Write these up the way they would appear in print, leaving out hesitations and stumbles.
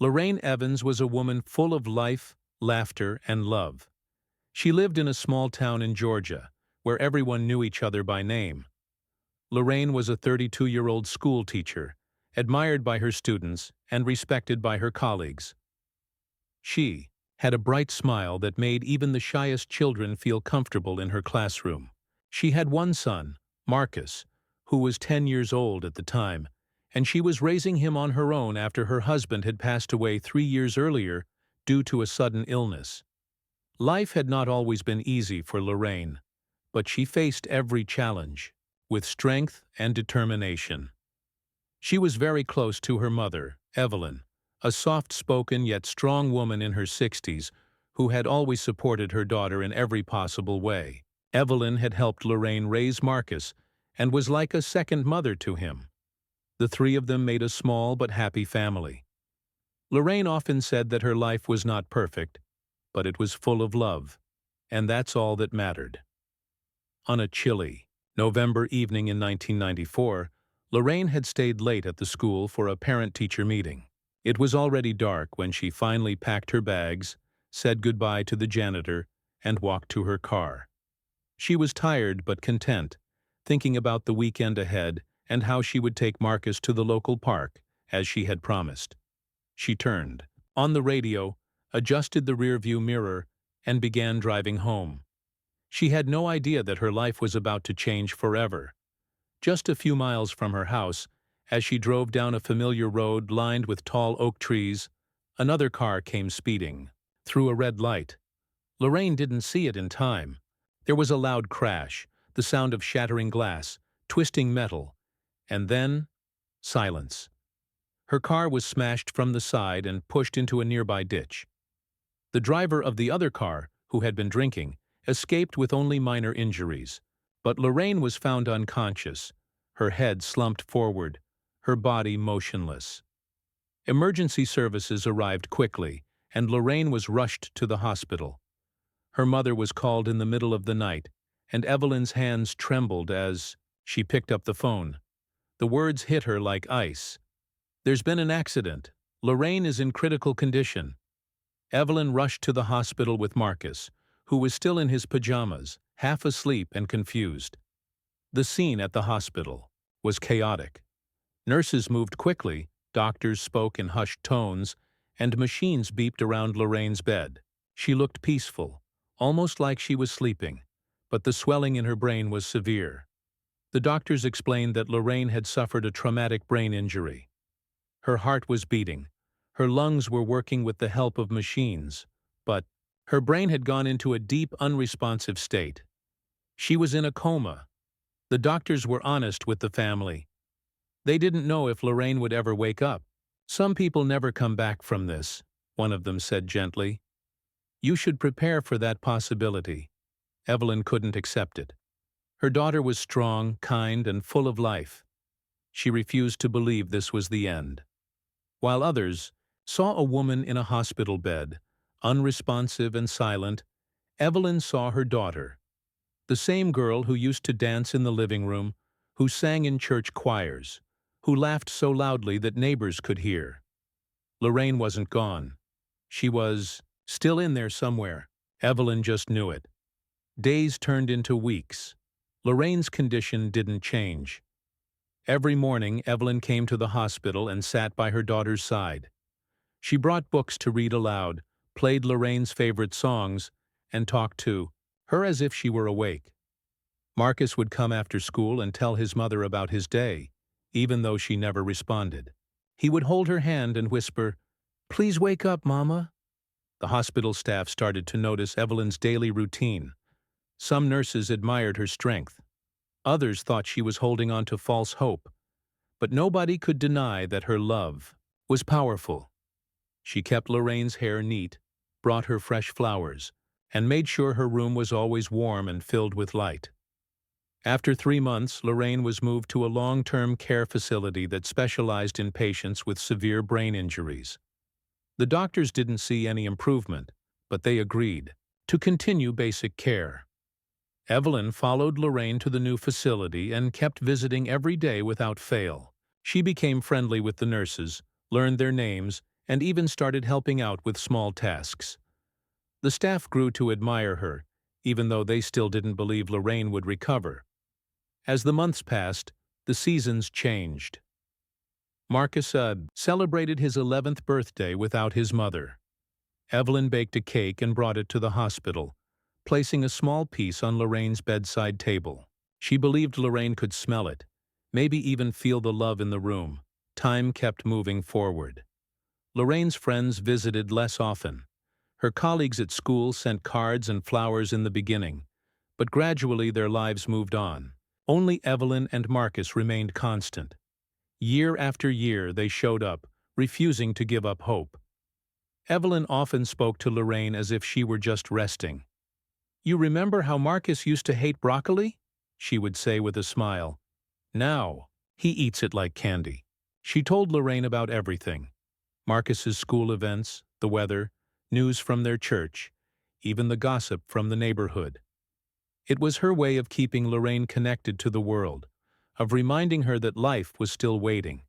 Lorraine Evans was a woman full of life, laughter, and love. She lived in a small town in Georgia, where everyone knew each other by name. Lorraine was a 32-year-old school teacher, admired by her students and respected by her colleagues. She had a bright smile that made even the shyest children feel comfortable in her classroom. She had one son, Marcus, who was 10 years old at the time, and she was raising him on her own after her husband had passed away 3 years earlier due to a sudden illness. Life had not always been easy for Lorraine, but she faced every challenge with strength and determination. She was very close to her mother, Evelyn, a soft-spoken yet strong woman in her 60s who had always supported her daughter in every possible way. Evelyn had helped Lorraine raise Marcus and was like a second mother to him. The three of them made a small but happy family. Lorraine often said that her life was not perfect, but it was full of love, and that's all that mattered. On a chilly November evening in 1994, Lorraine had stayed late at the school for a parent-teacher meeting. It was already dark when she finally packed her bags, said goodbye to the janitor, and walked to her car. She was tired but content, thinking about the weekend ahead and how she would take Marcus to the local park, as she had promised. She turned on the radio, adjusted the rearview mirror, and began driving home. She had no idea that her life was about to change forever. Just a few miles from her house, as she drove down a familiar road lined with tall oak trees, another car came speeding through a red light. Lorraine didn't see it in time. There was a loud crash, the sound of shattering glass, twisting metal, and then silence. Her car was smashed from the side and pushed into a nearby ditch. The driver of the other car, who had been drinking, escaped with only minor injuries, but Lorraine was found unconscious, her head slumped forward, her body motionless. Emergency services arrived quickly, and Lorraine was rushed to the hospital. Her mother was called in the middle of the night, and Evelyn's hands trembled as she picked up the phone. The words hit her like ice. "There's been an accident. Lorraine is in critical condition." Evelyn rushed to the hospital with Marcus, who was still in his pajamas, half asleep and confused. The scene at the hospital was chaotic. Nurses moved quickly, doctors spoke in hushed tones, and machines beeped around Lorraine's bed. She looked peaceful, almost like she was sleeping, but the swelling in her brain was severe. The doctors explained that Lorraine had suffered a traumatic brain injury. Her heart was beating, her lungs were working with the help of machines, but her brain had gone into a deep, unresponsive state. She was in a coma. The doctors were honest with the family. They didn't know if Lorraine would ever wake up. "Some people never come back from this," one of them said gently. "You should prepare for that possibility." Evelyn couldn't accept it. Her daughter was strong, kind, and full of life. She refused to believe this was the end. While others saw a woman in a hospital bed, unresponsive and silent, Evelyn saw her daughter, the same girl who used to dance in the living room, who sang in church choirs, who laughed so loudly that neighbors could hear. Lorraine wasn't gone. She was still in there somewhere. Evelyn just knew it. Days turned into weeks. Lorraine's condition didn't change. Every morning, Evelyn came to the hospital and sat by her daughter's side. She brought books to read aloud, played Lorraine's favorite songs, and talked to her as if she were awake. Marcus would come after school and tell his mother about his day, even though she never responded. He would hold her hand and whisper, "Please wake up, Mama." The hospital staff started to notice Evelyn's daily routine. Some nurses admired her strength. Others thought she was holding on to false hope. But nobody could deny that her love was powerful. She kept Lorraine's hair neat, brought her fresh flowers, and made sure her room was always warm and filled with light. After 3 months, Lorraine was moved to a long-term care facility that specialized in patients with severe brain injuries. The doctors didn't see any improvement, but they agreed to continue basic care. Evelyn followed Lorraine to the new facility and kept visiting every day without fail. She became friendly with the nurses, learned their names, and even started helping out with small tasks. The staff grew to admire her, even though they still didn't believe Lorraine would recover. As the months passed, the seasons changed. Marcus celebrated his 11th birthday without his mother. Evelyn baked a cake and brought it to the hospital, placing a small piece on Lorraine's bedside table. She believed Lorraine could smell it, maybe even feel the love in the room. Time kept moving forward. Lorraine's friends visited less often. Her colleagues at school sent cards and flowers in the beginning, but gradually their lives moved on. Only Evelyn and Marcus remained constant. Year after year they showed up, refusing to give up hope. Evelyn often spoke to Lorraine as if she were just resting. "You remember how Marcus used to hate broccoli?" she would say with a smile. "Now, he eats it like candy." She told Lorraine about everything. Marcus's school events, the weather, news from their church, even the gossip from the neighborhood. It was her way of keeping Lorraine connected to the world, of reminding her that life was still waiting.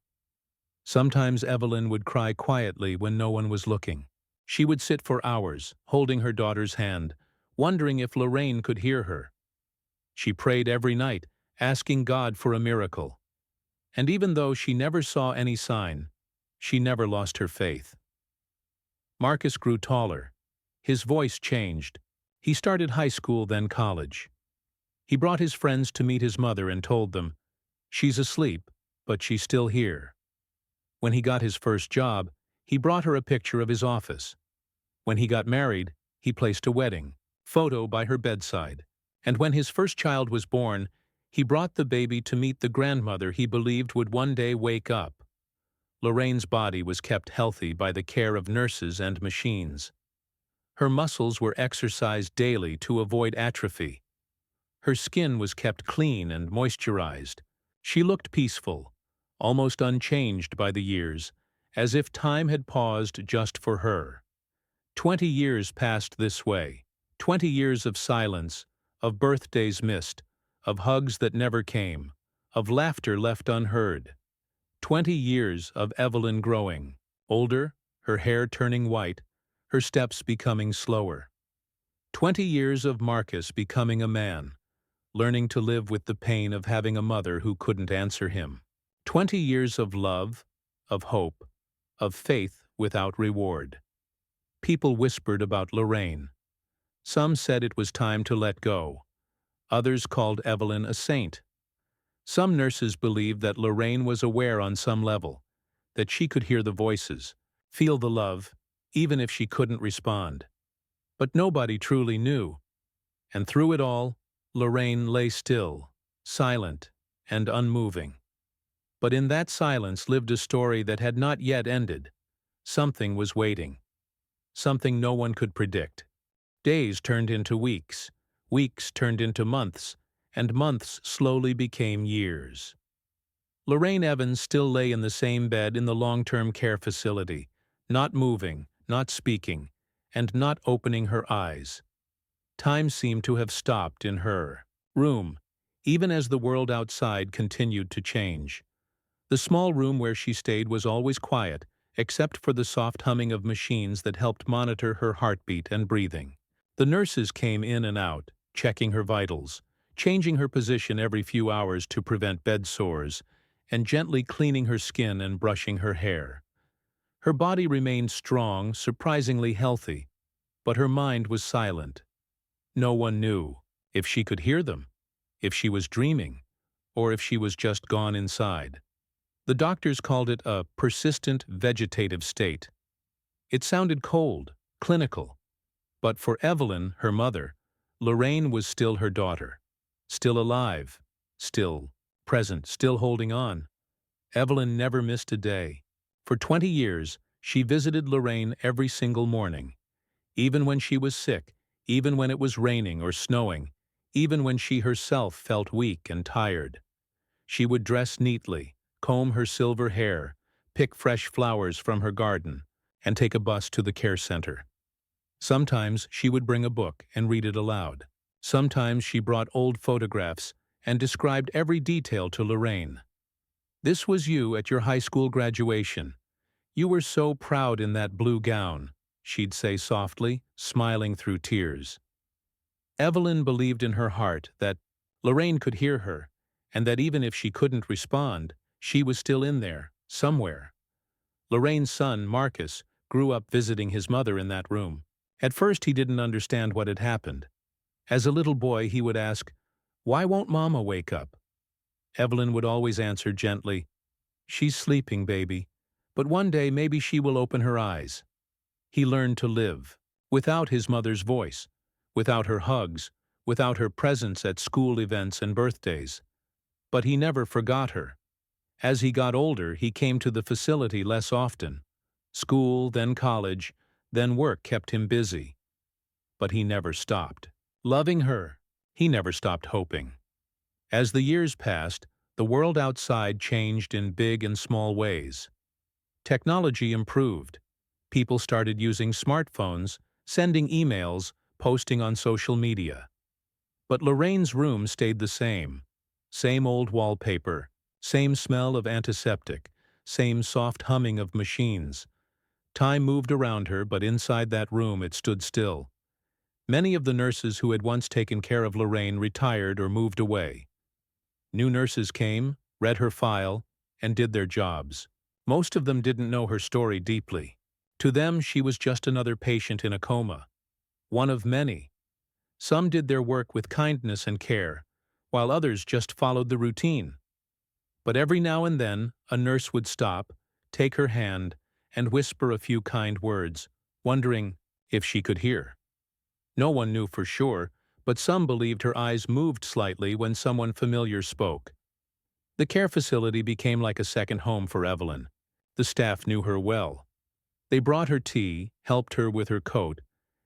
Sometimes Evelyn would cry quietly when no one was looking. She would sit for hours, holding her daughter's hand, wondering if Lorraine could hear her. She prayed every night, asking God for a miracle. And even though she never saw any sign, she never lost her faith. Marcus grew taller. His voice changed. He started high school, then college. He brought his friends to meet his mother and told them, "She's asleep, but she's still here." When he got his first job, he brought her a picture of his office. When he got married, he placed a wedding photo by her bedside. And when his first child was born, he brought the baby to meet the grandmother he believed would one day wake up. Lorraine's body was kept healthy by the care of nurses and machines. Her muscles were exercised daily to avoid atrophy. Her skin was kept clean and moisturized. She looked peaceful, almost unchanged by the years, as if time had paused just for her. 20 years passed this way, 20 years of silence, of birthdays missed, of hugs that never came, of laughter left unheard. 20 years of Evelyn growing, older, her hair turning white, her steps becoming slower. 20 years of Marcus becoming a man, learning to live with the pain of having a mother who couldn't answer him. 20 years of love, of hope, of faith without reward. People whispered about Lorraine. Some said it was time to let go. Others called Evelyn a saint. Some nurses believed that Lorraine was aware on some level, that she could hear the voices, feel the love, even if she couldn't respond. But nobody truly knew. And through it all, Lorraine lay still, silent, and unmoving. But in that silence lived a story that had not yet ended. Something was waiting. Something no one could predict. Days turned into weeks, weeks turned into months, and months slowly became years. Lorraine Evans still lay in the same bed in the long-term care facility, not moving, not speaking, and not opening her eyes. Time seemed to have stopped in her room, even as the world outside continued to change. The small room where she stayed was always quiet, except for the soft humming of machines that helped monitor her heartbeat and breathing. The nurses came in and out, checking her vitals, changing her position every few hours to prevent bed sores, and gently cleaning her skin and brushing her hair. Her body remained strong, surprisingly healthy, but her mind was silent. No one knew if she could hear them, if she was dreaming, or if she was just gone inside. The doctors called it a persistent vegetative state. It sounded cold, clinical. But for Evelyn, her mother, Lorraine was still her daughter, still alive, still present, still holding on. Evelyn never missed a day. For 20 years, she visited Lorraine every single morning. Even when she was sick, even when it was raining or snowing, even when she herself felt weak and tired. She would dress neatly, comb her silver hair, pick fresh flowers from her garden, and take a bus to the care center. Sometimes she would bring a book and read it aloud. Sometimes she brought old photographs and described every detail to Lorraine. "This was you at your high school graduation. "You were so proud in that blue gown," she'd say softly, smiling through tears. Evelyn believed in her heart that Lorraine could hear her, and that even if she couldn't respond, she was still in there, somewhere. Lorraine's son, Marcus, grew up visiting his mother in that room. At first he didn't understand what had happened. As a little boy he would ask, "Why won't Mama wake up?" Evelyn would always answer gently, "She's sleeping, baby, but one day maybe she will open her eyes." He learned to live, without his mother's voice, without her hugs, without her presence at school events and birthdays. But he never forgot her. As he got older, he came to the facility less often. School, then college, then work kept him busy. But he never stopped loving her. He never stopped hoping. As the years passed, the world outside changed in big and small ways. Technology improved. People started using smartphones, sending emails, posting on social media. But Lorraine's room stayed the same. Same old wallpaper, same smell of antiseptic, same soft humming of machines. Time moved around her, but inside that room it stood still. Many of the nurses who had once taken care of Lorraine retired or moved away. New nurses came, read her file, and did their jobs. Most of them didn't know her story deeply. To them, she was just another patient in a coma. One of many. Some did their work with kindness and care, while others just followed the routine. But every now and then, a nurse would stop, take her hand, and whisper a few kind words, wondering if she could hear. No one knew for sure, but some believed her eyes moved slightly when someone familiar spoke. The care facility became like a second home for Evelyn. The staff knew her well. They brought her tea, helped her with her coat,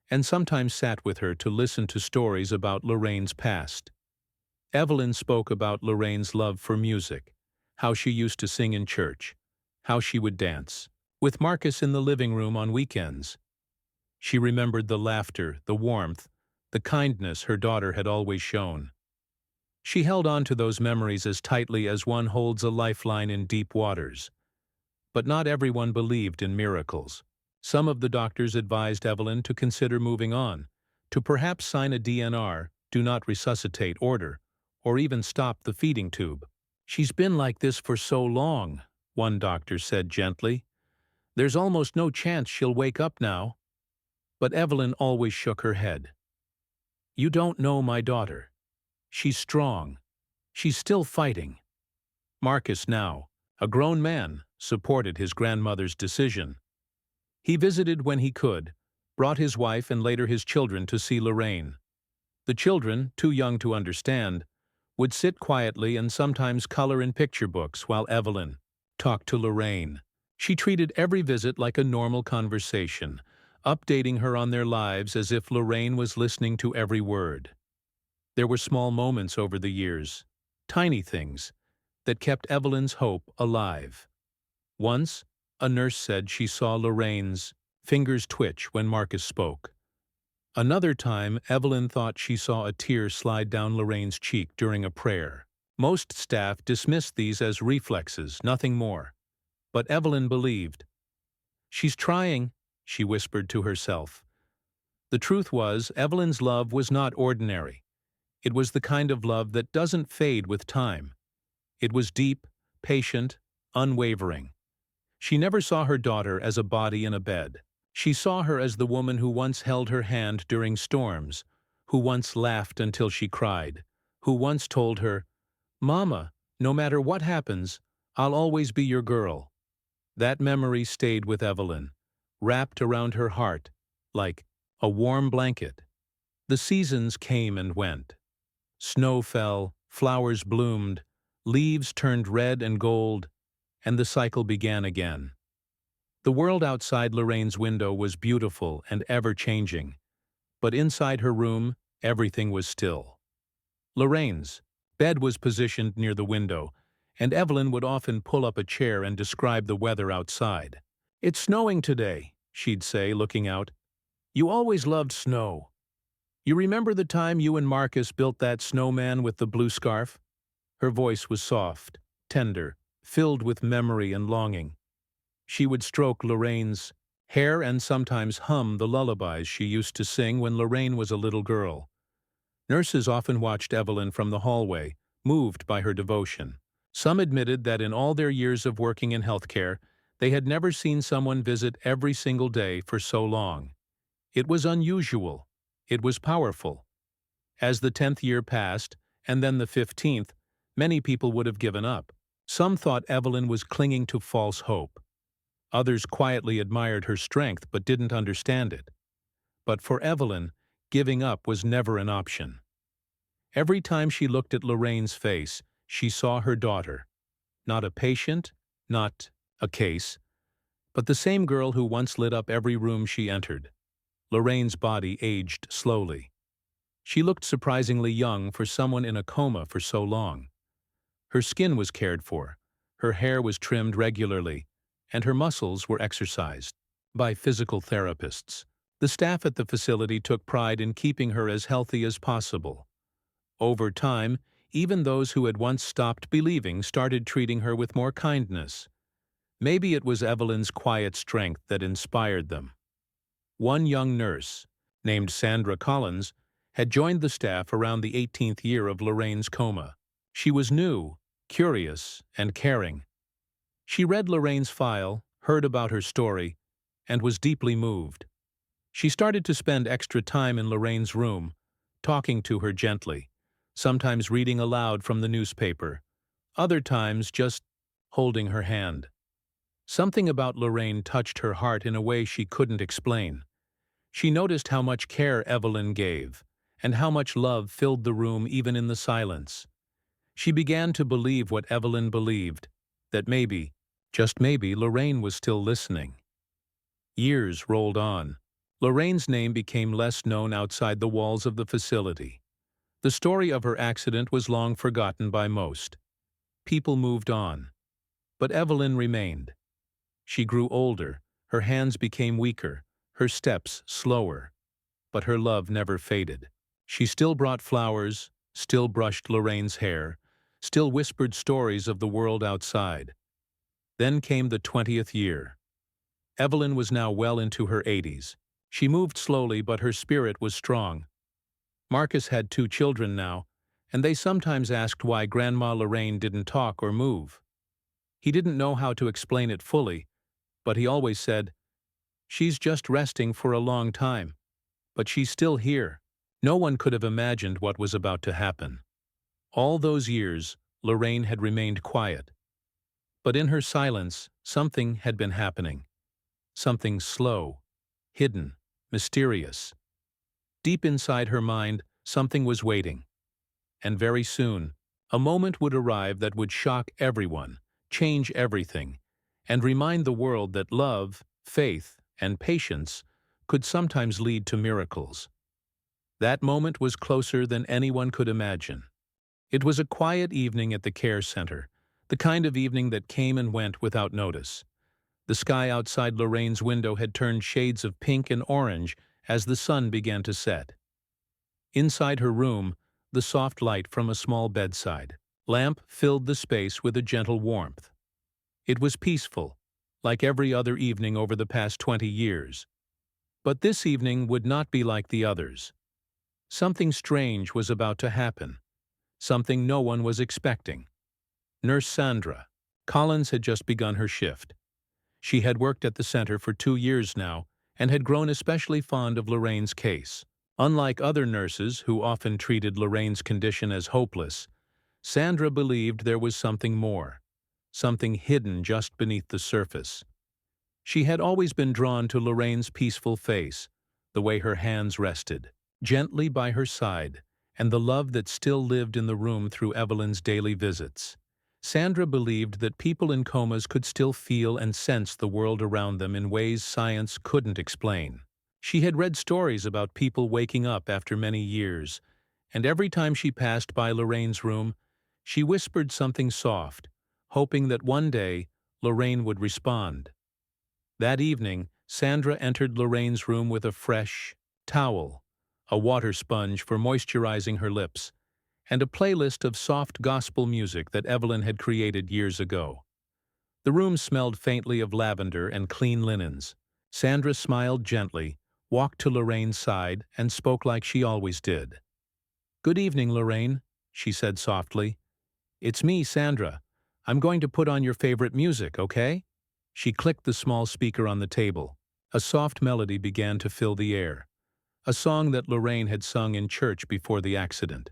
and sometimes sat with her to listen to stories about Lorraine's past. Evelyn spoke about Lorraine's love for music, how she used to sing in church, how she would dance, with Marcus in the living room on weekends. She remembered the laughter, the warmth, the kindness her daughter had always shown. She held on to those memories as tightly as one holds a lifeline in deep waters. But not everyone believed in miracles. Some of the doctors advised Evelyn to consider moving on, to perhaps sign a DNR, do not resuscitate order, or even stop the feeding tube. "She's been like this for so long," one doctor said gently. "There's almost no chance she'll wake up now." But Evelyn always shook her head. "You don't know my daughter. She's strong. She's still fighting." Marcus now, a grown man, supported his grandmother's decision. He visited when he could, brought his wife and later his children to see Lorraine. The children, too young to understand, would sit quietly and sometimes color in picture books while Evelyn talked to Lorraine. She treated every visit like a normal conversation, updating her on their lives as if Lorraine was listening to every word. There were small moments over the years, tiny things, that kept Evelyn's hope alive. Once, a nurse said she saw Lorraine's fingers twitch when Marcus spoke. Another time, Evelyn thought she saw a tear slide down Lorraine's cheek during a prayer. Most staff dismissed these as reflexes, nothing more. But Evelyn believed. "She's trying," she whispered to herself. The truth was, Evelyn's love was not ordinary. It was the kind of love that doesn't fade with time. It was deep, patient, unwavering. She never saw her daughter as a body in a bed. She saw her as the woman who once held her hand during storms, who once laughed until she cried, who once told her, "Mama, no matter what happens, I'll always be your girl." That memory stayed with Evelyn, wrapped around her heart like a warm blanket. The seasons came and went. Snow fell, flowers bloomed, leaves turned red and gold, and the cycle began again. The world outside Lorraine's window was beautiful and ever-changing, but inside her room, everything was still. Lorraine's bed was positioned near the window, and Evelyn would often pull up a chair and describe the weather outside. "It's snowing today," she'd say, looking out. "You always loved snow. You remember the time you and Marcus built that snowman with the blue scarf?" Her voice was soft, tender, filled with memory and longing. She would stroke Lorraine's hair and sometimes hum the lullabies she used to sing when Lorraine was a little girl. Nurses often watched Evelyn from the hallway, moved by her devotion. Some admitted that in all their years of working in healthcare, they had never seen someone visit every single day for so long. It was unusual. It was powerful. As the 10th year passed, and then the 15th, many people would have given up. Some thought Evelyn was clinging to false hope. Others quietly admired her strength but didn't understand it. But for Evelyn, giving up was never an option. Every time she looked at Lorraine's face, she saw her daughter. Not a patient, not a case, but the same girl who once lit up every room she entered. Lorraine's body aged slowly. She looked surprisingly young for someone in a coma for so long. Her skin was cared for, her hair was trimmed regularly, and her muscles were exercised by physical therapists. The staff at the facility took pride in keeping her as healthy as possible. Over time, even those who had once stopped believing started treating her with more kindness. Maybe it was Evelyn's quiet strength that inspired them. One young nurse, named Sandra Collins, had joined the staff around the 18th year of Lorraine's coma. She was new, curious, and caring. She read Lorraine's file, heard about her story, and was deeply moved. She started to spend extra time in Lorraine's room, talking to her gently, sometimes reading aloud from the newspaper, other times just holding her hand. Something about Lorraine touched her heart in a way she couldn't explain. She noticed how much care Evelyn gave, and how much love filled the room even in the silence. She began to believe what Evelyn believed, that maybe, just maybe, Lorraine was still listening. Years rolled on. Lorraine's name became less known outside the walls of the facility. The story of her accident was long forgotten by most. People moved on. But Evelyn remained. She grew older, her hands became weaker, her steps slower. But her love never faded. She still brought flowers, still brushed Lorraine's hair, still whispered stories of the world outside. Then came the 20th year. Evelyn was now well into her 80s. She moved slowly, but her spirit was strong. Marcus had 2 children now, and they sometimes asked why Grandma Lorraine didn't talk or move. He didn't know how to explain it fully, but he always said, "She's just resting for a long time, but she's still here." No one could have imagined what was about to happen. All those years, Lorraine had remained quiet. But in her silence, something had been happening. Something slow, hidden, mysterious. Deep inside her mind, something was waiting. And very soon, a moment would arrive that would shock everyone, change everything, and remind the world that love, faith, and patience could sometimes lead to miracles. That moment was closer than anyone could imagine. It was a quiet evening at the care center, the kind of evening that came and went without notice. The sky outside Lorraine's window had turned shades of pink and orange as the sun began to set. Inside her room, the soft light from a small bedside lamp filled the space with a gentle warmth. It was peaceful, like every other evening over the past 20 years. But this evening would not be like the others. Something strange was about to happen, something no one was expecting. Nurse Sandra Collins had just begun her shift. She had worked at the center for 2 years now and had grown especially fond of Lorraine's case. Unlike other nurses who often treated Lorraine's condition as hopeless, Sandra believed there was something more, something hidden just beneath the surface. She had always been drawn to Lorraine's peaceful face, the way her hands rested gently by her side, and the love that still lived in the room through Evelyn's daily visits. Sandra believed that people in comas could still feel and sense the world around them in ways science couldn't explain. She had read stories about people waking up after many years, and every time she passed by Lorraine's room, she whispered something soft, hoping that one day Lorraine would respond. That evening, Sandra entered Lorraine's room with a fresh towel, a water sponge for moisturizing her lips, and a playlist of soft gospel music that Evelyn had created years ago. The room smelled faintly of lavender and clean linens. Sandra smiled gently, walked to Lorraine's side, and spoke like she always did. "Good evening, Lorraine," she said softly. "It's me, Sandra. I'm going to put on your favorite music, okay?" She clicked the small speaker on the table. A soft melody began to fill the air, a song that Lorraine had sung in church before the accident.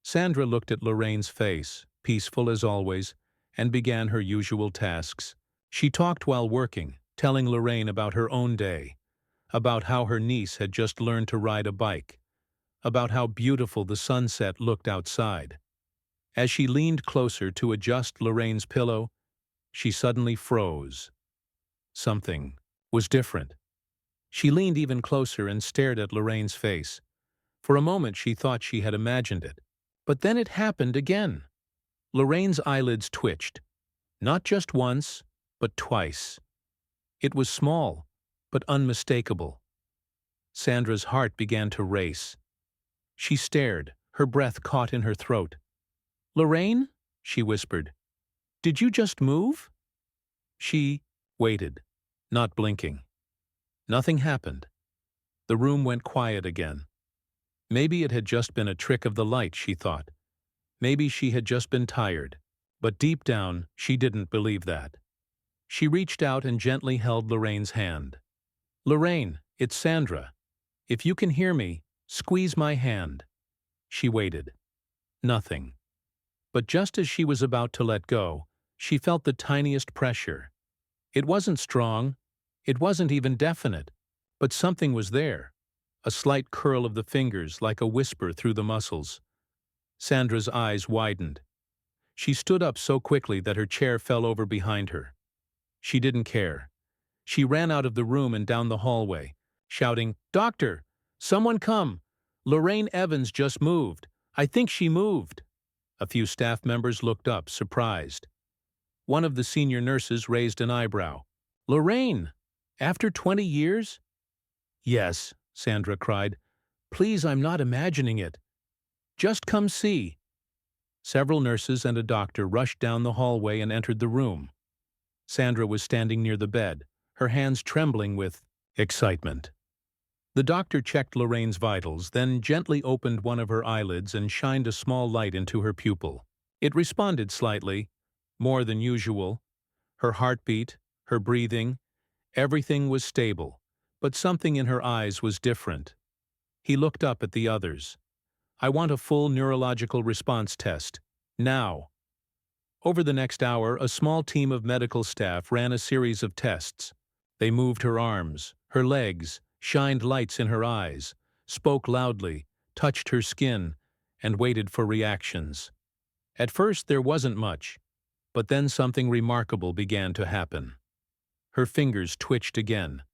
Sandra looked at Lorraine's face, peaceful as always, and began her usual tasks. She talked while working, telling Lorraine about her own day, about how her niece had just learned to ride a bike, about how beautiful the sunset looked outside. As she leaned closer to adjust Lorraine's pillow, she suddenly froze. Something was different. She leaned even closer and stared at Lorraine's face. For a moment she thought she had imagined it. But then it happened again. Lorraine's eyelids twitched. Not just once, but twice. It was small, but unmistakable. Sandra's heart began to race. She stared, her breath caught in her throat. "Lorraine?" she whispered. "Did you just move?" She waited, not blinking. Nothing happened. The room went quiet again. Maybe it had just been a trick of the light, she thought. Maybe she had just been tired. But deep down, she didn't believe that. She reached out and gently held Lorraine's hand. "Lorraine, it's Sandra. If you can hear me, squeeze my hand." She waited. Nothing. But just as she was about to let go, she felt the tiniest pressure. It wasn't strong. It wasn't even definite. But something was there. A slight curl of the fingers, like a whisper through the muscles. Sandra's eyes widened. She stood up so quickly that her chair fell over behind her. She didn't care. She ran out of the room and down the hallway, shouting, "Doctor! Someone come! Lorraine Evans just moved. I think she moved." A few staff members looked up, surprised. One of the senior nurses raised an eyebrow. "Lorraine! After 20 years?" "Yes," Sandra cried. "Please, I'm not imagining it. Just come see." Several nurses and a doctor rushed down the hallway and entered the room. Sandra was standing near the bed, her hands trembling with excitement. The doctor checked Lorraine's vitals, then gently opened one of her eyelids and shined a small light into her pupil. It responded slightly, more than usual. Her heartbeat, her breathing, everything was stable, but something in her eyes was different. He looked up at the others. "I want a full neurological response test. Now." Over the next hour, a small team of medical staff ran a series of tests. They moved her arms, her legs, shined lights in her eyes, spoke loudly, touched her skin, and waited for reactions. At first there wasn't much, but then something remarkable began to happen. Her fingers twitched again.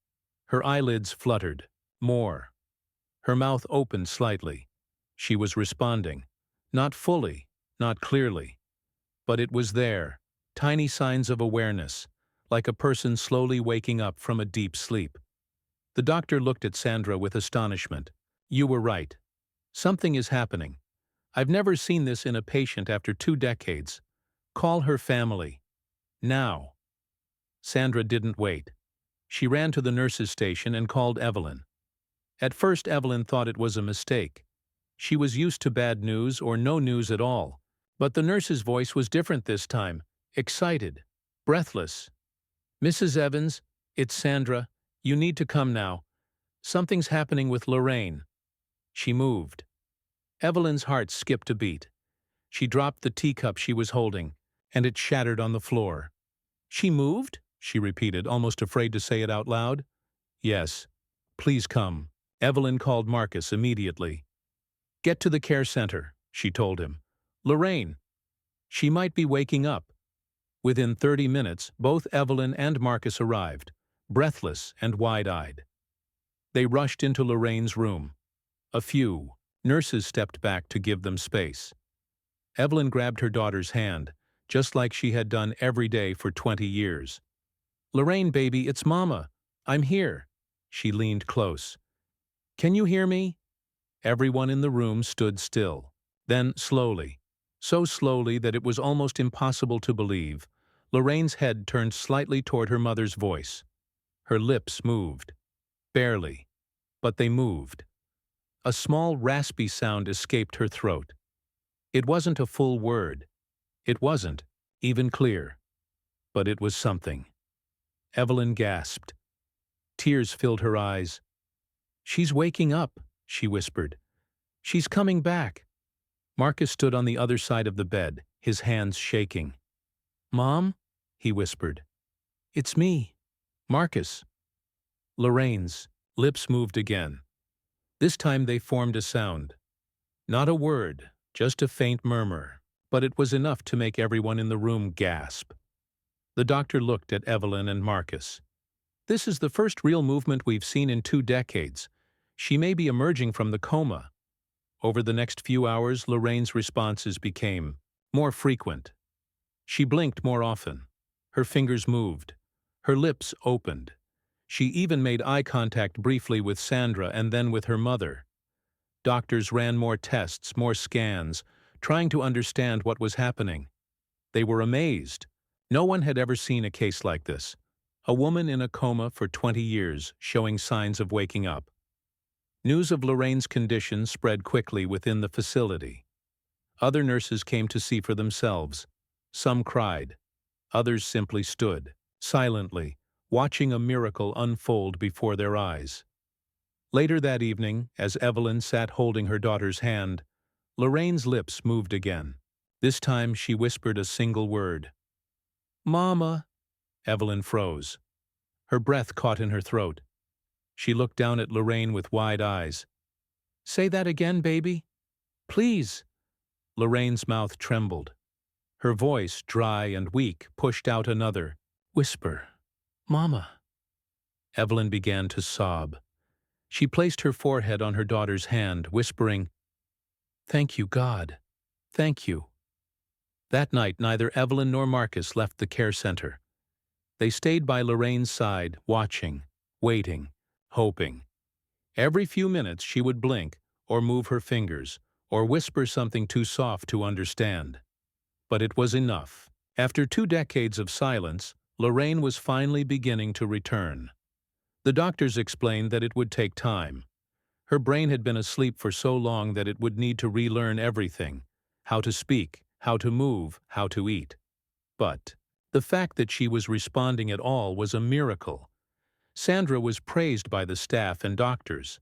Her eyelids fluttered. More. Her mouth opened slightly. She was responding. Not fully, not clearly. But it was there, tiny signs of awareness, like a person slowly waking up from a deep sleep. The doctor looked at Sandra with astonishment. "You were right. Something is happening. I've never seen this in a patient after 2 decades. Call her family. Now." Sandra didn't wait. She ran to the nurse's station and called Evelyn. At first Evelyn thought it was a mistake. She was used to bad news or no news at all. But the nurse's voice was different this time, excited, breathless. "Mrs. Evans, it's Sandra. You need to come now. Something's happening with Lorraine." She moved. Evelyn's heart skipped a beat. She dropped the teacup she was holding, and it shattered on the floor. "She moved?" she repeated, almost afraid to say it out loud. "Yes. Please come." Evelyn called Marcus immediately. "Get to the care center," she told him. "Lorraine. She might be waking up." Within 30 minutes, both Evelyn and Marcus arrived, breathless and wide-eyed. They rushed into Lorraine's room. A few nurses stepped back to give them space. Evelyn grabbed her daughter's hand, just like she had done every day for 20 years. "Lorraine, baby, it's Mama. I'm here." She leaned close. "Can you hear me?" Everyone in the room stood still. Then, slowly, so slowly that it was almost impossible to believe, Lorraine's head turned slightly toward her mother's voice. Her lips moved. Barely. But they moved. A small, raspy sound escaped her throat. It wasn't a full word. It wasn't, even clear. But it was something. Evelyn gasped. Tears filled her eyes. "She's waking up," she whispered. "She's coming back." Marcus stood on the other side of the bed, his hands shaking. "Mom?" he whispered. "It's me, Marcus." Lorraine's lips moved again. This time they formed a sound. Not a word, just a faint murmur, but it was enough to make everyone in the room gasp. The doctor looked at Evelyn and Marcus. "This is the first real movement we've seen in 2 decades. She may be emerging from the coma." Over the next few hours, Lorraine's responses became more frequent. She blinked more often. Her fingers moved. Her lips opened. She even made eye contact briefly with Sandra and then with her mother. Doctors ran more tests, more scans, trying to understand what was happening. They were amazed. No one had ever seen a case like this. A woman in a coma for 20 years, showing signs of waking up. News of Lorraine's condition spread quickly within the facility. Other nurses came to see for themselves. Some cried. Others simply stood, silently, watching a miracle unfold before their eyes. Later that evening, as Evelyn sat holding her daughter's hand, Lorraine's lips moved again. This time she whispered a single word. "Mama." Evelyn froze. Her breath caught in her throat. She looked down at Lorraine with wide eyes. "Say that again, baby. Please." Lorraine's mouth trembled. Her voice, dry and weak, pushed out another whisper. "Mama." Evelyn began to sob. She placed her forehead on her daughter's hand, whispering, "Thank you, God. Thank you." That night, neither Evelyn nor Marcus left the care center. They stayed by Lorraine's side, watching, waiting, hoping. Every few minutes she would blink, or move her fingers, or whisper something too soft to understand. But it was enough. After 2 decades of silence, Lorraine was finally beginning to return. The doctors explained that it would take time. Her brain had been asleep for so long that it would need to relearn everything: how to speak, how to move, how to eat. But the fact that she was responding at all was a miracle. Sandra was praised by the staff and doctors.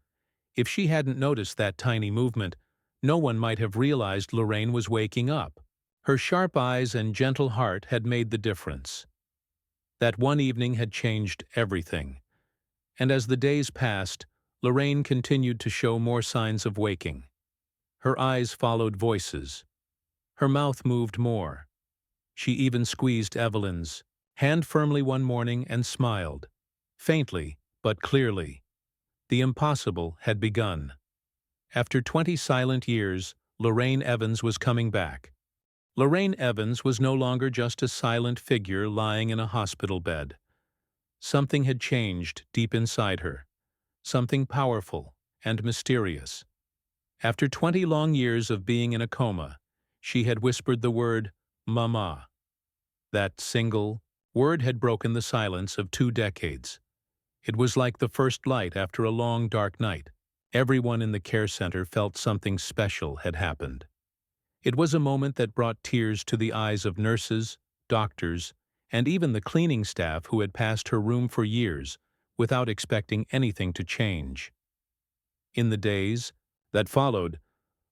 If she hadn't noticed that tiny movement, no one might have realized Lorraine was waking up. Her sharp eyes and gentle heart had made the difference. That one evening had changed everything. And as the days passed, Lorraine continued to show more signs of waking. Her eyes followed voices. Her mouth moved more. She even squeezed Evelyn's hand firmly one morning and smiled. Faintly, but clearly. The impossible had begun. After 20 silent years, Lorraine Evans was coming back. Lorraine Evans was no longer just a silent figure lying in a hospital bed. Something had changed deep inside her. Something powerful and mysterious. After 20 long years of being in a coma, she had whispered the word, "Mama." That single word had broken the silence of 2 decades. It was like the first light after a long, dark night. Everyone in the care center felt something special had happened. It was a moment that brought tears to the eyes of nurses, doctors, and even the cleaning staff who had passed her room for years without expecting anything to change. In the days that followed,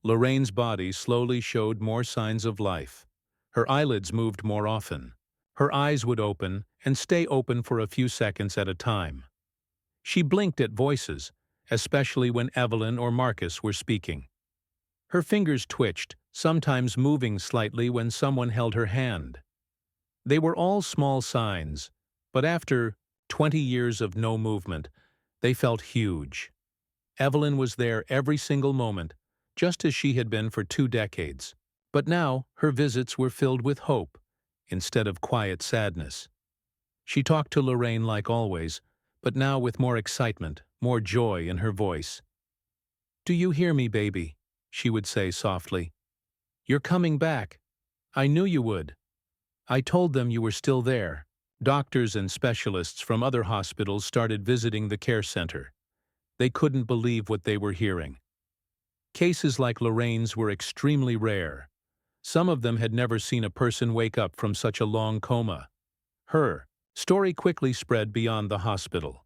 Lorraine's body slowly showed more signs of life. Her eyelids moved more often. Her eyes would open and stay open for a few seconds at a time. She blinked at voices, especially when Evelyn or Marcus were speaking. Her fingers twitched, sometimes moving slightly when someone held her hand. They were all small signs, but after 20 years of no movement, they felt huge. Evelyn was there every single moment, just as she had been for 2 decades. But now her visits were filled with hope, instead of quiet sadness. She talked to Lorraine like always, but now with more excitement, more joy in her voice. "Do you hear me, baby?" she would say softly. "You're coming back. I knew you would." I told them you were still there. Doctors and specialists from other hospitals started visiting the care center. They couldn't believe what they were hearing. Cases like Lorraine's were extremely rare. Some of them had never seen a person wake up from such a long coma. Her story quickly spread beyond the hospital.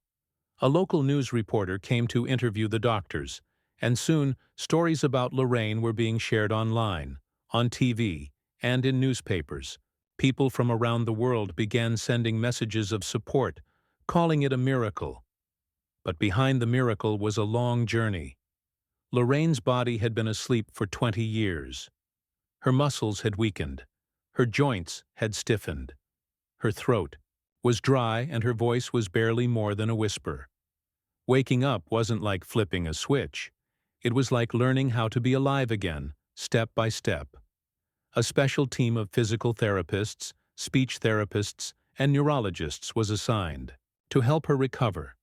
A local news reporter came to interview the doctors, and soon stories about Lorraine were being shared online, on TV, and in newspapers. People from around the world began sending messages of support, calling it a miracle. But behind the miracle was a long journey. Lorraine's body had been asleep for 20 years. Her muscles had weakened. Her joints had stiffened. Her throat was dry and her voice was barely more than a whisper. Waking up wasn't like flipping a switch. It was like learning how to be alive again, step by step. A special team of physical therapists, speech therapists, and neurologists was assigned to help her recover.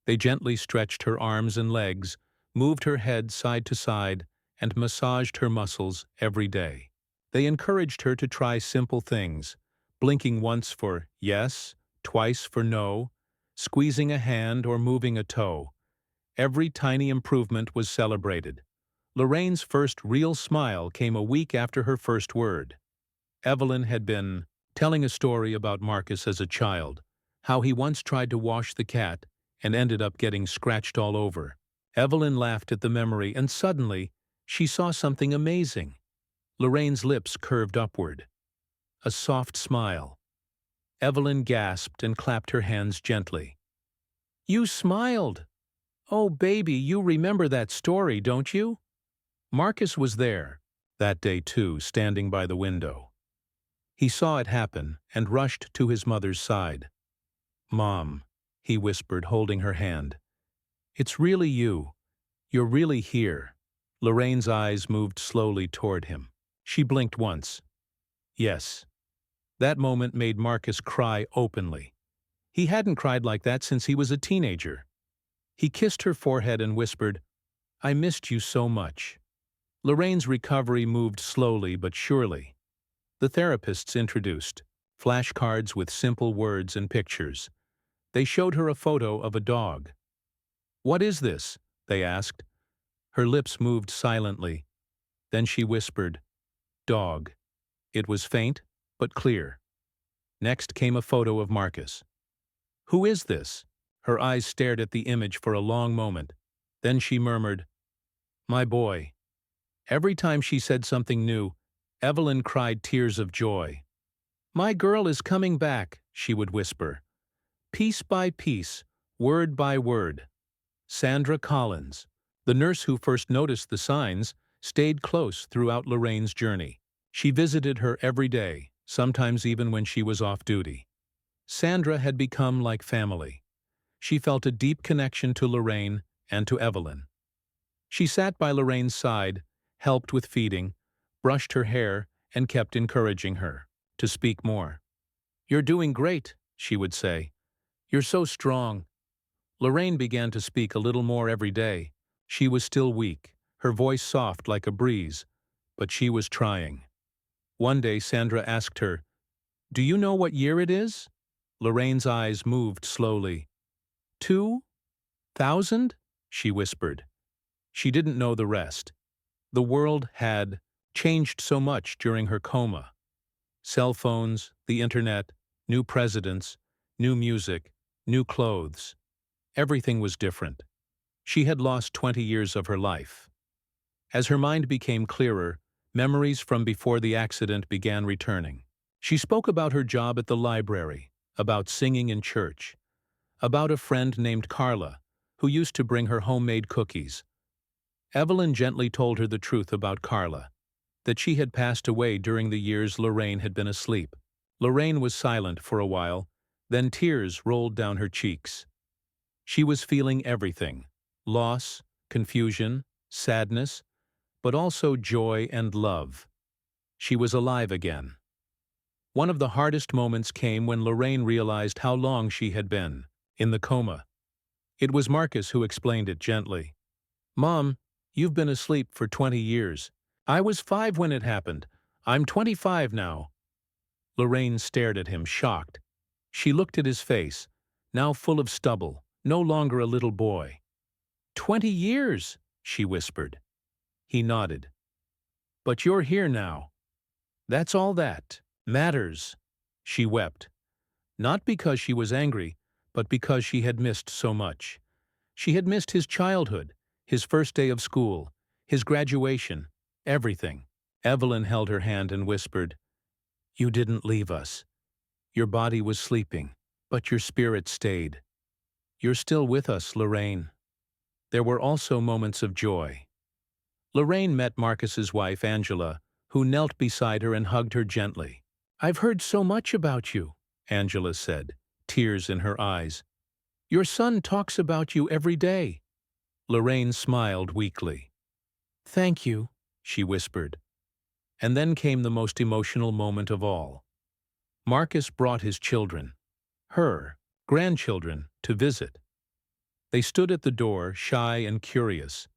They gently stretched her arms and legs, moved her head side to side, and massaged her muscles every day. They encouraged her to try simple things, blinking once for yes, twice for no, squeezing a hand or moving a toe. Every tiny improvement was celebrated. Lorraine's first real smile came a week after her first word. Evelyn had been telling a story about Marcus as a child, how he once tried to wash the cat and ended up getting scratched all over. Evelyn laughed at the memory, and suddenly, she saw something amazing. Lorraine's lips curved upward. A soft smile. Evelyn gasped and clapped her hands gently. "You smiled! Oh, baby, you remember that story, don't you?" Marcus was there, that day too, standing by the window. He saw it happen and rushed to his mother's side. "Mom," he whispered, holding her hand. "It's really you. You're really here." Lorraine's eyes moved slowly toward him. She blinked once. Yes. That moment made Marcus cry openly. He hadn't cried like that since he was a teenager. He kissed her forehead and whispered, "I missed you so much." Lorraine's recovery moved slowly but surely. The therapists introduced flashcards with simple words and pictures. They showed her a photo of a dog. "What is this?" they asked. Her lips moved silently. Then she whispered, "Dog." It was faint, but clear. Next came a photo of Marcus. "Who is this?" Her eyes stared at the image for a long moment. Then she murmured, "My boy." Every time she said something new, Evelyn cried tears of joy. "My girl is coming back," she would whisper. Piece by piece, word by word. Sandra Collins, the nurse who first noticed the signs, stayed close throughout Lorraine's journey. She visited her every day, sometimes even when she was off duty. Sandra had become like family. She felt a deep connection to Lorraine and to Evelyn. She sat by Lorraine's side, helped with feeding, brushed her hair, and kept encouraging her to speak more. "You're doing great," she would say. "You're so strong." Lorraine began to speak a little more every day. She was still weak, her voice soft like a breeze, but she was trying. One day Sandra asked her, "Do you know what year it is?" Lorraine's eyes moved slowly. 2000? She whispered. She didn't know the rest. The world had changed so much during her coma. Cell phones, the internet, new presidents, new music, new clothes. Everything was different. She had lost 20 years of her life. As her mind became clearer, memories from before the accident began returning. She spoke about her job at the library, about singing in church, about a friend named Carla, who used to bring her homemade cookies. Evelyn gently told her the truth about Carla, that she had passed away during the years Lorraine had been asleep. Lorraine was silent for a while, then tears rolled down her cheeks. She was feeling everything: loss, confusion, sadness, but also joy and love. She was alive again. One of the hardest moments came when Lorraine realized how long she had been in the coma. It was Marcus who explained it gently. "Mom, you've been asleep for 20 years. I was 5 when it happened. I'm 25 now." Lorraine stared at him, shocked. She looked at his face, now full of stubble, no longer a little boy. 20 years, she whispered. He nodded. But you're here now. That's all that matters. She wept, not because she was angry, but because she had missed so much. She had missed his childhood, his first day of school, his graduation, everything. Evelyn held her hand and whispered, "You didn't leave us. Your body was sleeping, but your spirit stayed. You're still with us, Lorraine." There were also moments of joy. Lorraine met Marcus's wife, Angela, who knelt beside her and hugged her gently. "I've heard so much about you," Angela said, tears in her eyes. "Your son talks about you every day." Lorraine smiled weakly. "Thank you," she whispered. And then came the most emotional moment of all. Marcus brought his children, her grandchildren, to visit. They stood at the door, shy and curious.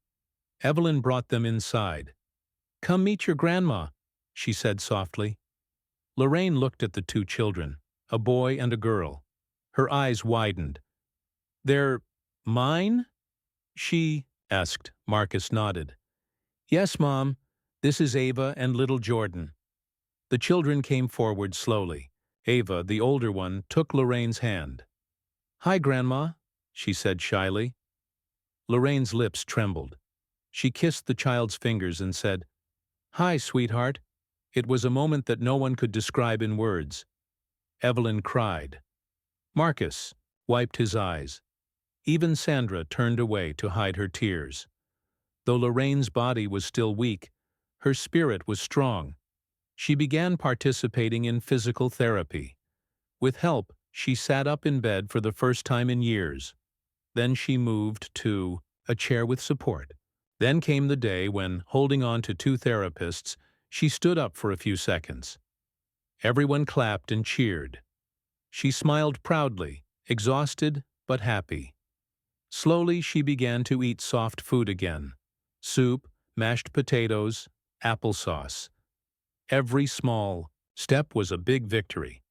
Evelyn brought them inside. "Come meet your grandma," she said softly. Lorraine looked at the two children, a boy and a girl. Her eyes widened. "They're mine?" she asked. Marcus nodded. "Yes, Mom. This is Ava and little Jordan." The children came forward slowly. Ava, the older one, took Lorraine's hand. "Hi, Grandma," she said shyly. Lorraine's lips trembled. She kissed the child's fingers and said, "Hi, sweetheart." It was a moment that no one could describe in words. Evelyn cried. Marcus wiped his eyes. Even Sandra turned away to hide her tears. Though Lorraine's body was still weak, her spirit was strong. She began participating in physical therapy. With help, she sat up in bed for the first time in years. Then she moved to a chair with support. Then came the day when, holding on to two therapists, she stood up for a few seconds. Everyone clapped and cheered. She smiled proudly, exhausted but happy. Slowly she began to eat soft food again. Soup, mashed potatoes, applesauce. Every small step was a big victory.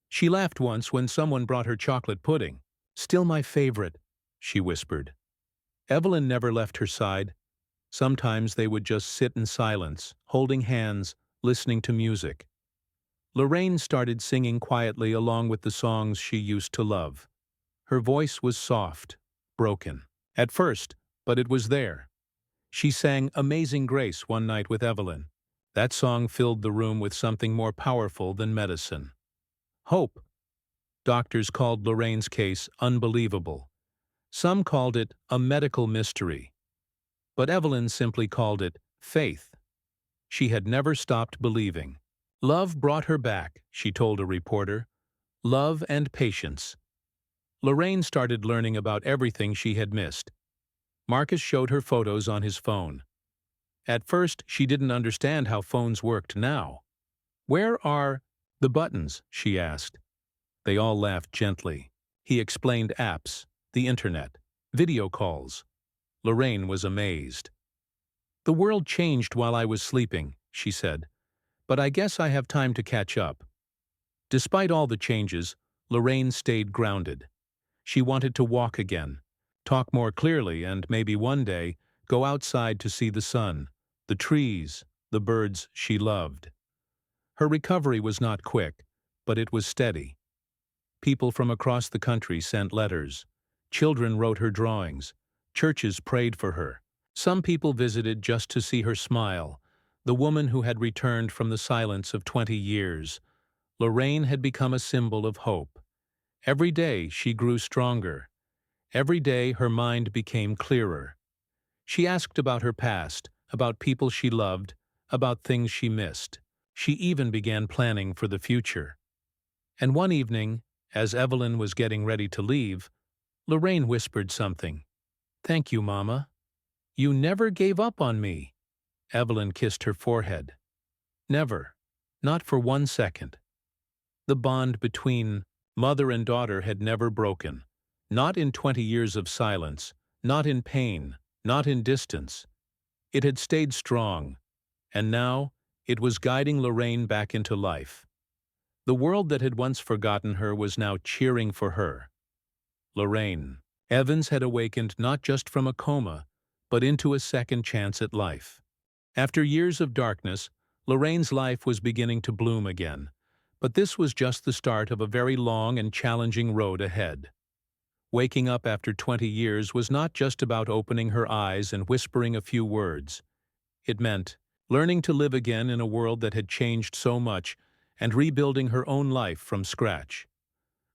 She laughed once when someone brought her chocolate pudding. "Still my favorite," she whispered. Evelyn never left her side. Sometimes they would just sit in silence, holding hands, listening to music. Lorraine started singing quietly along with the songs she used to love. Her voice was soft, broken. At first, but it was there. She sang Amazing Grace one night with Evelyn. That song filled the room with something more powerful than medicine. Hope. Doctors called Lorraine's case unbelievable. Some called it a medical mystery. But Evelyn simply called it faith. She had never stopped believing. Love brought her back, she told a reporter. Love and patience. Lorraine started learning about everything she had missed. Marcus showed her photos on his phone. At first, she didn't understand how phones worked now. "Where are the buttons?" she asked. They all laughed gently. He explained apps, the internet, video calls. Lorraine was amazed. "The world changed while I was sleeping," she said. "But I guess I have time to catch up." Despite all the changes, Lorraine stayed grounded. She wanted to walk again, talk more clearly, and maybe one day go outside to see the sun, the trees, the birds she loved. Her recovery was not quick, but it was steady. People from across the country sent letters. Children wrote her drawings. Churches prayed for her. Some people visited just to see her smile, the woman who had returned from the silence of 20 years. Lorraine had become a symbol of hope. Every day she grew stronger. Every day her mind became clearer. She asked about her past, about people she loved, about things she missed. She even began planning for the future. And one evening, as Evelyn was getting ready to leave, Lorraine whispered something. "Thank you, Mama. You never gave up on me." Evelyn kissed her forehead. Never. Not for 1 second. The bond between mother and daughter had never broken. Not in 20 years of silence, not in pain, not in distance. It had stayed strong, and now it was guiding Lorraine back into life. The world that had once forgotten her was now cheering for her. Lorraine. Evans had awakened not just from a coma, but into a second chance at life. After years of darkness, Lorraine's life was beginning to bloom again, but this was just the start of a very long and challenging road ahead. Waking up after 20 years was not just about opening her eyes and whispering a few words. It meant learning to live again in a world that had changed so much and rebuilding her own life from scratch.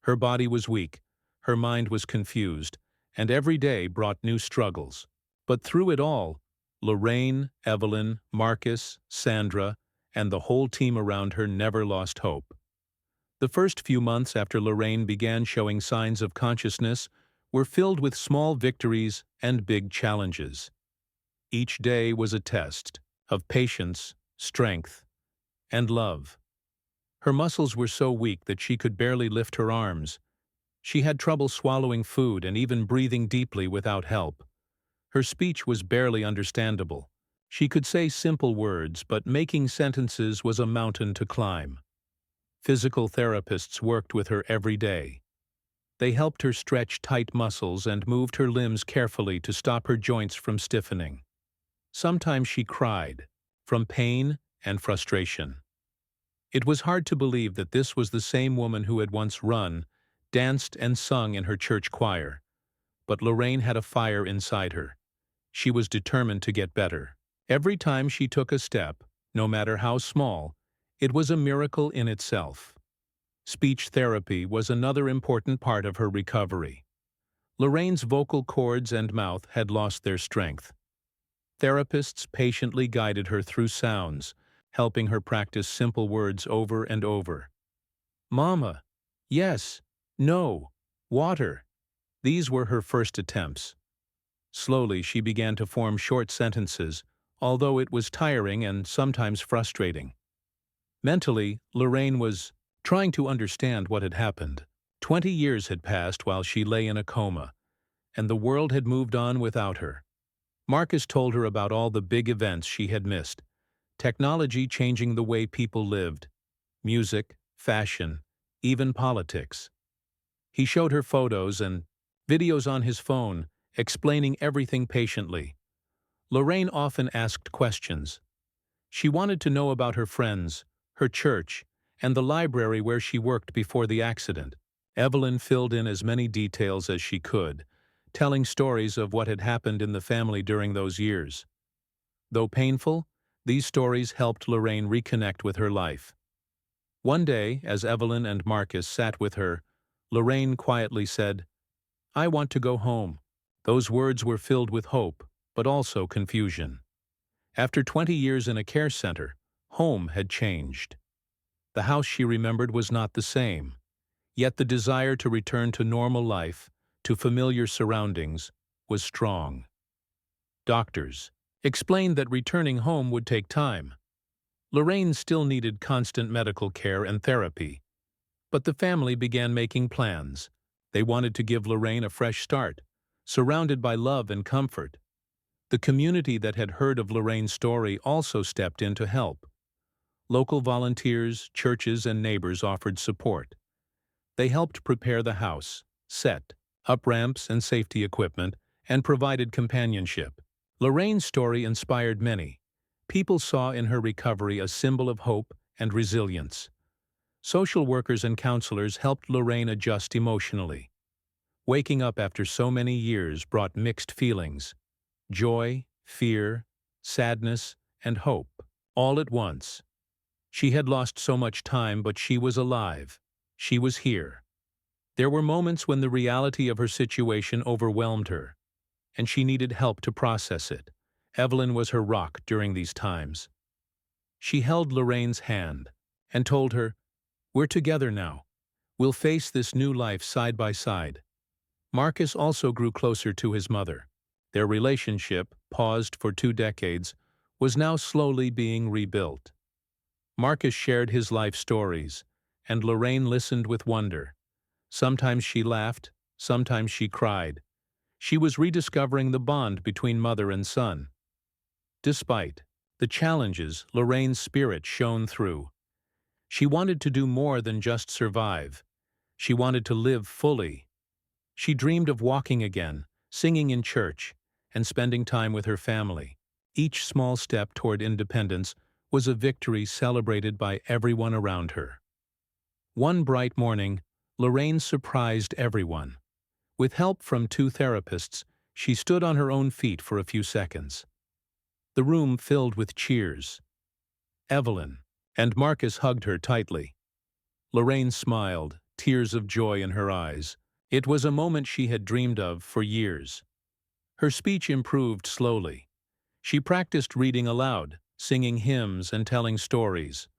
Her body was weak, her mind was confused, and every day brought new struggles. But through it all, Lorraine, Evelyn, Marcus, Sandra, and the whole team around her never lost hope. The first few months after Lorraine began showing signs of consciousness were filled with small victories and big challenges. Each day was a test of patience, strength, and love. Her muscles were so weak that she could barely lift her arms. She had trouble swallowing food and even breathing deeply without help. Her speech was barely understandable. She could say simple words, but making sentences was a mountain to climb. Physical therapists worked with her every day. They helped her stretch tight muscles and moved her limbs carefully to stop her joints from stiffening. Sometimes she cried, from pain and frustration. It was hard to believe that this was the same woman who had once run, danced, and sung in her church choir. But Lorraine had a fire inside her. She was determined to get better. Every time she took a step, no matter how small, it was a miracle in itself. Speech therapy was another important part of her recovery. Lorraine's vocal cords and mouth had lost their strength. Therapists patiently guided her through sounds, helping her practice simple words over and over. Mama, yes, no, water. These were her first attempts. Slowly, she began to form short sentences, although it was tiring and sometimes frustrating. Mentally, Lorraine was trying to understand what had happened. 20 years had passed while she lay in a coma, and the world had moved on without her. Marcus told her about all the big events she had missed, technology changing the way people lived, music, fashion, even politics. He showed her photos and videos on his phone, explaining everything patiently. Lorraine often asked questions. She wanted to know about her friends, her church, and the library where she worked before the accident. Evelyn filled in as many details as she could, telling stories of what had happened in the family during those years. Though painful, these stories helped Lorraine reconnect with her life. One day, as Evelyn and Marcus sat with her, Lorraine quietly said, "I want to go home." Those words were filled with hope, but also confusion. After 20 years in a care center, home had changed. The house she remembered was not the same, yet the desire to return to normal life, to familiar surroundings, was strong. Doctors explained that returning home would take time. Lorraine still needed constant medical care and therapy, but the family began making plans. They wanted to give Lorraine a fresh start, surrounded by love and comfort. The community that had heard of Lorraine's story also stepped in to help. Local volunteers, churches, and neighbors offered support. They helped prepare the house, set up ramps and safety equipment, and provided companionship. Lorraine's story inspired many. People saw in her recovery a symbol of hope and resilience. Social workers and counselors helped Lorraine adjust emotionally. Waking up after so many years brought mixed feelings: joy, fear, sadness, and hope, all at once. She had lost so much time, but she was alive. She was here. There were moments when the reality of her situation overwhelmed her, and she needed help to process it. Evelyn was her rock during these times. She held Lorraine's hand and told her, "We're together now. We'll face this new life side by side." Marcus also grew closer to his mother. Their relationship, paused for 2 decades, was now slowly being rebuilt. Marcus shared his life stories, and Lorraine listened with wonder. Sometimes she laughed, sometimes she cried. She was rediscovering the bond between mother and son. Despite the challenges, Lorraine's spirit shone through. She wanted to do more than just survive. She wanted to live fully. She dreamed of walking again, singing in church, and spending time with her family. Each small step toward independence was a victory celebrated by everyone around her. One bright morning, Lorraine surprised everyone. With help from 2 therapists, she stood on her own feet for a few seconds. The room filled with cheers. Evelyn and Marcus hugged her tightly. Lorraine smiled, tears of joy in her eyes. It was a moment she had dreamed of for years. Her speech improved slowly. She practiced reading aloud, singing hymns and telling stories.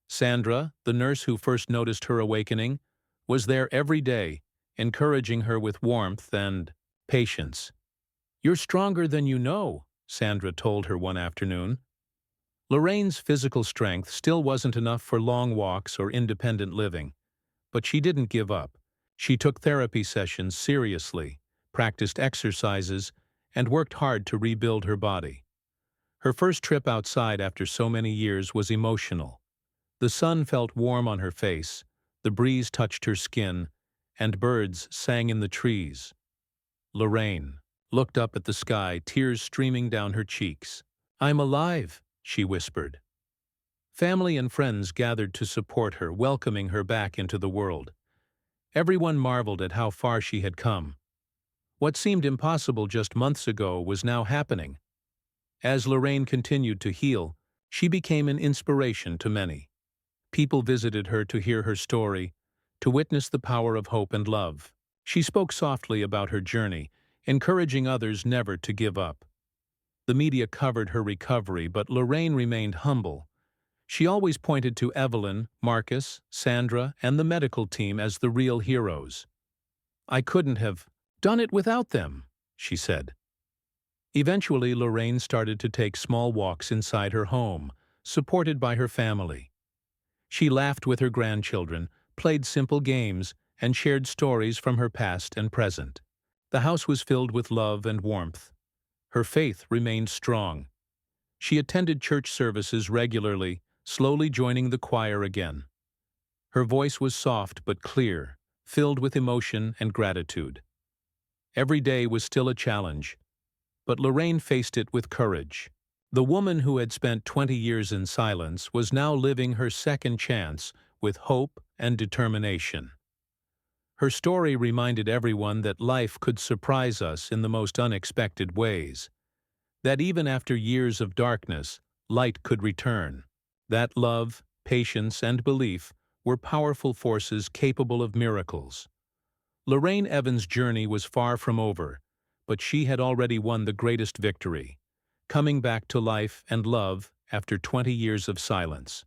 Sandra, the nurse who first noticed her awakening, was there every day, encouraging her with warmth and patience. "You're stronger than you know," Sandra told her one afternoon. Lorraine's physical strength still wasn't enough for long walks or independent living, but she didn't give up. She took therapy sessions seriously, practiced exercises, and worked hard to rebuild her body. Her first trip outside after so many years was emotional. The sun felt warm on her face, the breeze touched her skin, and birds sang in the trees. Lorraine looked up at the sky, tears streaming down her cheeks. "I'm alive," she whispered. Family and friends gathered to support her, welcoming her back into the world. Everyone marveled at how far she had come. What seemed impossible just months ago was now happening. As Lorraine continued to heal, she became an inspiration to many. People visited her to hear her story, to witness the power of hope and love. She spoke softly about her journey, encouraging others never to give up. The media covered her recovery, but Lorraine remained humble. She always pointed to Evelyn, Marcus, Sandra, and the medical team as the real heroes. "I couldn't have done it without them," she said. Eventually, Lorraine started to take small walks inside her home, supported by her family. She laughed with her grandchildren, played simple games, and shared stories from her past and present. The house was filled with love and warmth. Her faith remained strong. She attended church services regularly, slowly joining the choir again. Her voice was soft but clear, filled with emotion and gratitude. Every day was still a challenge, but Lorraine faced it with courage. The woman who had spent 20 years in silence was now living her second chance with hope and determination. Her story reminded everyone that life could surprise us in the most unexpected ways. That even after years of darkness, light could return. That love, patience, and belief were powerful forces capable of miracles. Lorraine Evans' journey was far from over, but she had already won the greatest victory, coming back to life and love after 20 years of silence.